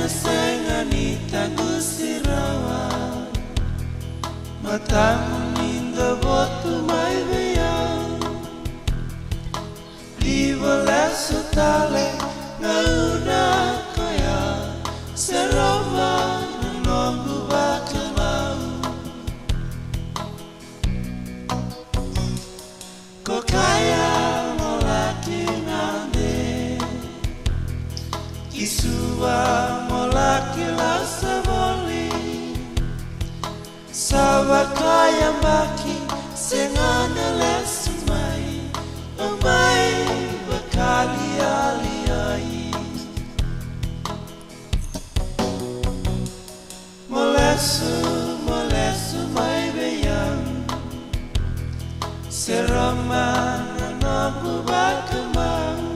sengani tangu sirawa matang ninda botu mai veya liva sutale ngauna kaya serama nongu bakamau ko kaya molaki nande Isua molaki lasa boli Sawa kaya maki sengana lesumai Umai bakali aliai Molesu mai beyang Serama nanamu bakamang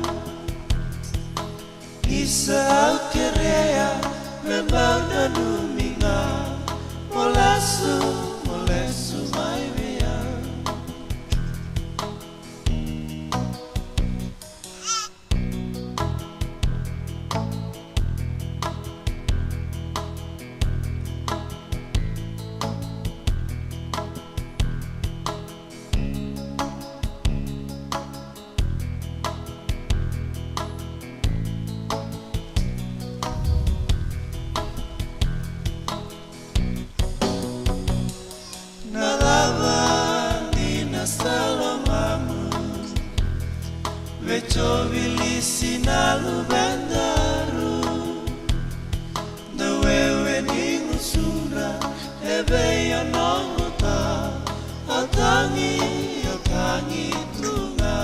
Isa kerea membau dan duminga Molesu mai beyang Vecho vilisi nalu bendaru Na wewe ningu sura Ebe ya nonguta Atangi tunga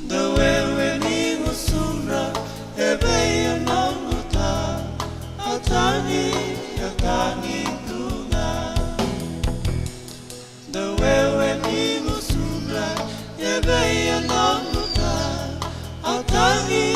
Na wewe ningu sura Ebe ya nonguta Atangi tunga The wewe ni musura Yebe ya nonguta Atangi